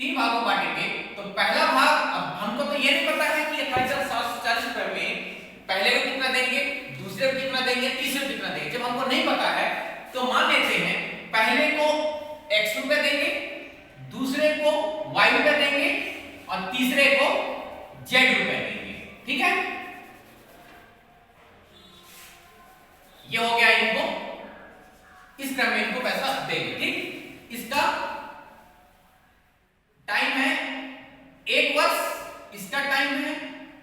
3 भागों में बांटेंगे। तो पहला भाग, अब हमको तो ये नहीं पता है कि 28,740 रुपए में पहले को कितना देंगे, दूसरे को कितना देंगे, तीसरे को कितना देंगे। जब हमको नहीं पता है तो मान लेते हैं पहले को x रुपए देंगे, दूसरे को y रुपए देंगे और तीसरे को z रुपए देंगे। ठीक है, ये हो गया, इनको इस क्रम में इनको पैसा देंगे। ठीक, इसका टाइम है 1 वर्ष, इसका टाइम है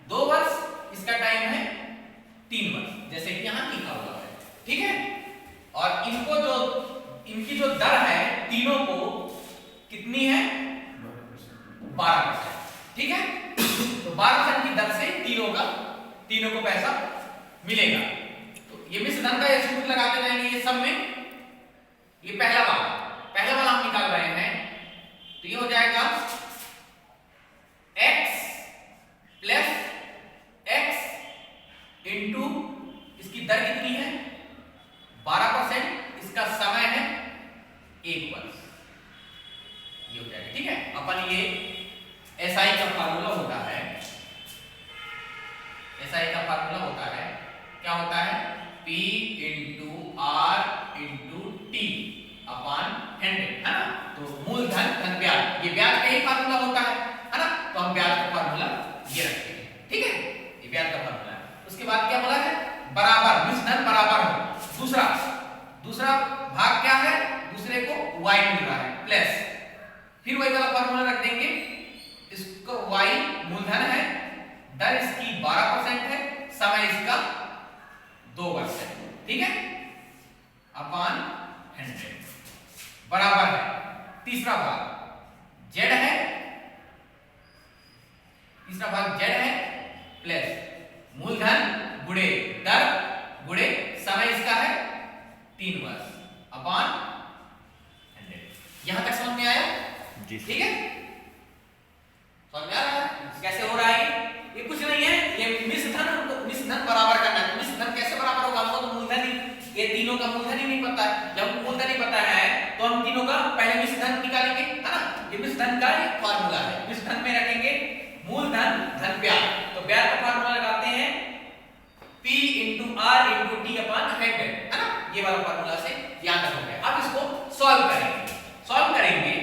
2 वर्ष, इसका टाइम है 3 वर्ष, जैसे कि यहां लिखा हुआ है। ठीक है, और इनको जो इनकी जो दर है तीनों को कितनी है, 12%। ठीक है, तो 12% की दर से तीनों को पैसा मिलेगा। तो ये मिश्र धन का ये सूत्र लगाते जाएंगे ये सब में। ये पहला वाला हम निकाल रहे हैं, तो ये हो जाएगा x प्लस x इंटू इसकी दर कितनी है 12%, इसका समय है 1 वर्ष, ये हो जाएगा। ठीक है, अपन ये SI का फार्मूला होता है, SI का फार्मूला होता है, क्या होता है, P into R into T upon 100, है ना। तो मूलधन धन ब्याज, ये ब्याज का ही फार्मूला होता है ना। तो हम ब्याज का फार्मूला ये रखते हैं। ठीक है, ये ब्याज का फार्मूला है। उसके बाद क्या बोला है, बराबर, मिश्र धन बराबर हो। दूसरा भाग क्या है, दूसरे को y मिल रहा है, प्लस फिर वही वाला फार्मूला रख देंगे, इसको y मूलधन है, दर इसकी 12% है, समय इसका 2 वर्ष है। ठीक है, अपॉन 100 बराबर है। तीसरा भाग z है, प्लस मूलधन गुणे दर गुणे समय इसका है 3 वर्ष अपॉन 100। यहां तक समझ में आया जी? ठीक है, समझ में आ रहा है कैसे हो रहा है? ये कुछ नहीं है, ये मिश्र धन बराबर करना है। मिश्र धन कैसे बराबर होगा, हमको तो मूलधन ही, ये तीनों का मूलधन ही नहीं पता है। जब मूलधन ही पता है तो हम तीनों का पहले मिश्र धन निकालेंगे, है ना। ये मिश्र धन का एक फार्मूला है, मिश्र धन में रखेंगे मूलधन धन ब्याज। तो ब्याज का फार्मूला लगाते हैं P into R into T upon 100, है ना। ये वाला फार्मूला से याद तक हो गया। अब इसको सॉल्व करेंगे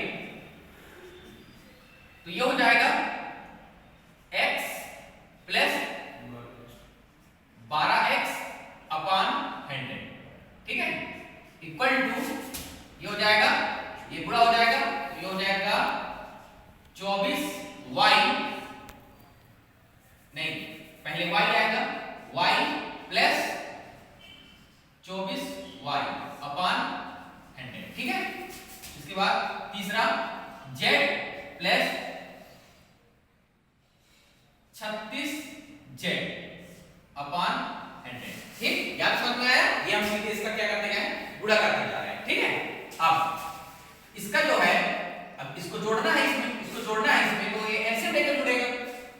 तो ये हो जाएगा x प्लस 12x अपॉन 100। ठीक है, इक्वल टू ये हो जाएगा, ये गुणा हो जाएगा, ये हो जाएगा 24y, नहीं पहले y आएगा, y प्लस 24y अपॉन 100। ठीक है, इसके बाद तीसरा z प्लस 36z अपॉन 100। ठीक, याद समझ में आया? ये हम सीधे इसका क्या करते हैं, गुणा करते जा रहे हैं। ठीक है, अब इसका जो है, अब इसको जोड़ना है इसमें, तो ये एलसीएम लेकर जुड़ेगा,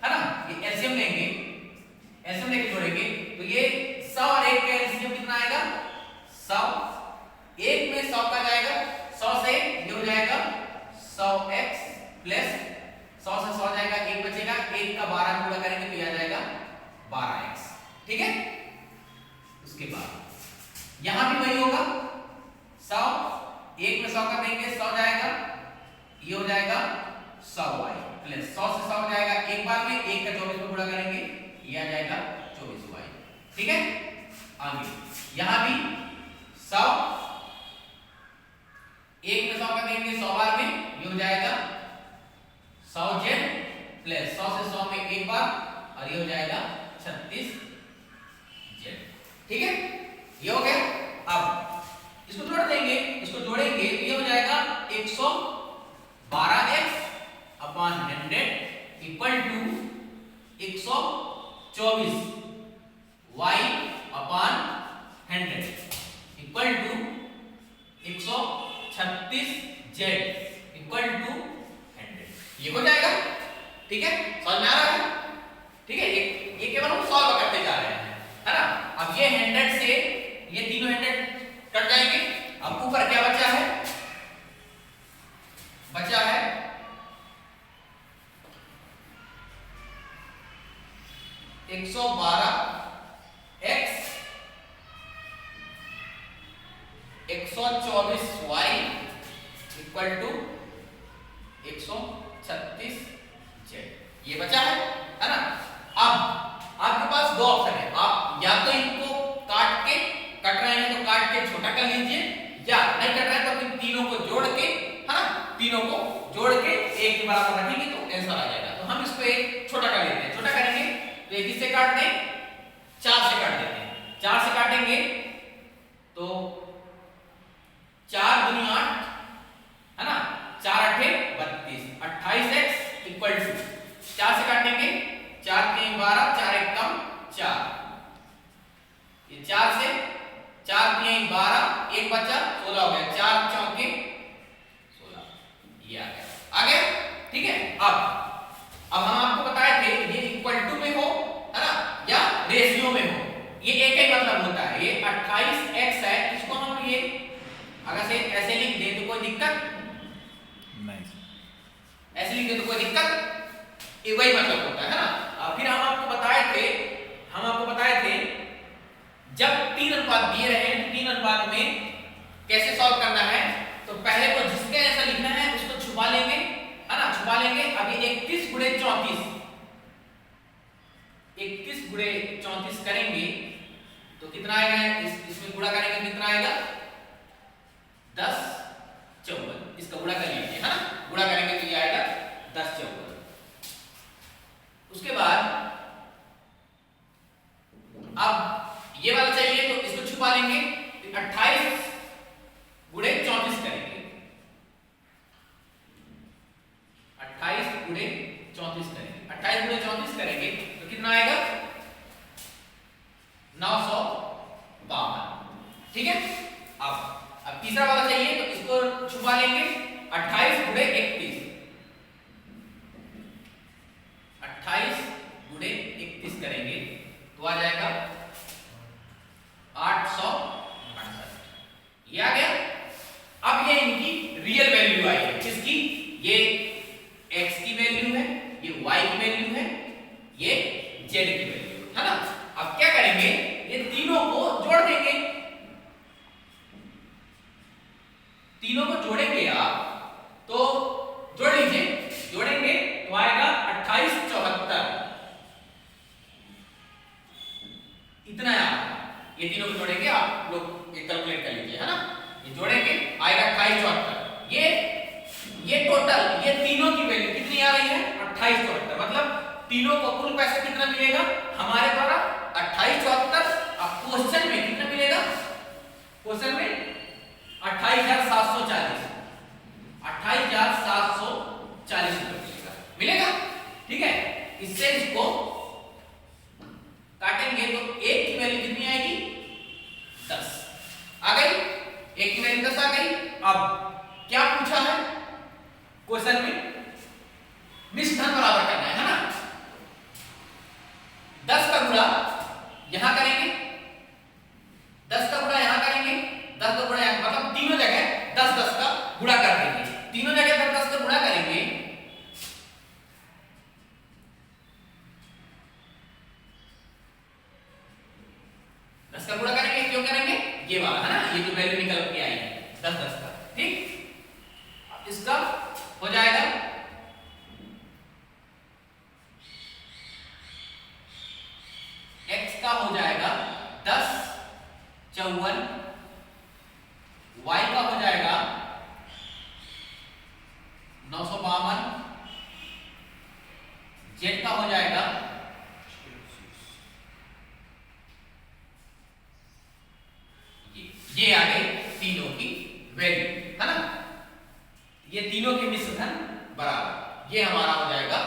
है ना। ये एलसीएम लेके जोड़ेंगे तो ये 100 और 1 का एलसीएम कितना आएगा, 100। 1 में 100 का जाएगा, 100 से ये हो जाएगा 100x प्लस 100 से 100 जाएगा, 1 बचेगा, 1 का 12 गुणा करेंगे तो ये आ जाएगा 12x। ठीक है, उसके बाद यहां भी वही होगा, 100, 1 में 100 का देंगे, 100 जाएगा, ये हो जाएगा 100y प्लस 100 से 100 जाएगा एक बार में, 1 का 24 में गुणा करेंगे, ये आ जाएगा 24y। ठीक है, आगे यहां भी 100, 1 में 100 का देंगे 100 बार में, ये हो जाएगा 100z प्लस 100 से 100 में एक बार, और ये हो जाएगा 36z। ठीक है, ये हो गया। अब इसको जोड़ेंगे तो ये हो जाएगा 112x upon 100 equal to 124 y upon 100 equal to 136 z equal to 100। ये हो जाएगा। ठीक है, समझ में आ रहा है? ठीक है, ये केवल हम सॉल्व करते जा रहे हैं, है ना। अब ये 100 से ये तीनों 100 कट जाएंगे। अब ऊपर क्या बचा है, 112 x 124 y equal to 136 z। ये बचा है ना। अब आपके पास दो ऑप्शन है, आप या तो इनको कट रहे हैं तो काट के छोटा कर लीजिए, या नहीं कट रहे हैं तो फिर तीनों को जोड़ के, है ना, तीनों को जोड़ के एक के बराबर रखेंगे तो आंसर आ जाएगा। तो हम इसको एक छोटा कर लेते हैं। छोटा करेंगे तो एक किससे काट दें, 4 से काट देते हैं। 4 से काटेंगे तो 4 दूनी 8, है ना, 4 8 32, 28x इक्वल टू 4 से काटेंगे, 4 3 12, 4 1 कम 4, ये 4 से 4 3 12, एक बचा 16 हो गया, 4 चौके 16, ये आ गया। ठीक है। अब हम आपको बताए थे ये इक्वल टू में हो, है ना, या रेशियो में हो, ये एक ही मतलब होता है। ये 28x है, इसको हम ये अगर से ऐसे लिख दें तो कोई दिक्कत नहीं, ऐसे लिख दें तो कोई दिक्कत, ये वही मतलब होता है ना। फिर हम आपको बताए थे जब 3 अनुपात दिए रहे हैं, 3 अनुपात में कैसे सॉल्व करना है, तो पहले तो जिसके ऐसा लिखना है उसको छुपा लेंगे, है ना, छुपा लेंगे। अब ये 31 गुणे 34, 31 गुणे 34 करेंगे तो कितना आएगा, इसमें गुणा करेंगे कितना आएगा, 10 54, इसका गुणा कर लीजिए, है ना, गुणा करेंगे तो ये आएगा 10 54। उसके बाद अब ये वाला चाहिए तो इसको छुपा लेंगे, 28 गुणे 34 करेंगे, 28 गुणे 34 करेंगे, 28 गुणे 34 करेंगे तो कितना आएगा, 952। ठीक है। अब तीसरा वाला चाहिए तो इसको छुपा लेंगे, 28 गुणे 31, 28 गुणे 31 करेंगे तो आ जाएगा 868, ये आ गया। अब ये इनकी रियल वैल्यू आई है, किसकी, ये x की वैल्यू है, ये y की वैल्यू है, ये z की वैल्यू है ना। अब क्या करेंगे, ये तीनों को जोड़ देंगे, तीनों को जोड़ेंगे आप तो जोड़ लीजिए, जोड़ेंगे तो आएगा 28 74, इतना है। ये तीनों को जोड़ेंगे, आप लोग एक कैलकुलेट कर लीजिए, है ना, ये जोड़ेंगे आएगा 28 74। ये टोटल, ये तीनों की वैल्यू कितनी आ रही है, 28 74, मतलब तीनों को कुल पैसा कितना मिलेगा हमारे द्वारा, 28 74। अब क्वेश्चन में कितना मिलेगा, क्वेश्चन में 28,740, 28,740 मिलेगा। ठीक है। इससे इसको काटेंगे तो एक की वैल्यू कितनी आएगी, 10 आ गई, एक की वैल्यू 10 आ गई। अब क्या पूछा है क्वेश्चन में, मिश्र धन बराबर करना है ना। 10 का गुणा यहां करेंगे, 10 का गुणा यहां करेंगे, 10 का गुणा यहां, मतलब तीनों जगह 10 10 का गुणा कर देंगे, तीनों जगह 10 10 का गुणा करेंगे। का गुणा करेंगे, क्यों करेंगे, ये वाला है ना, ये जो वैल्यू निकल के आई है 10 10 का। ठीक। अब इसका हो जाएगा x का हो जाएगा 10 54, y का हो जाएगा 952, z का हो जाएगा ये आ गई तीनों की वैल्यू, है ना, ये तीनों के मिश्र धन बराबर, ये हमारा हो जाएगा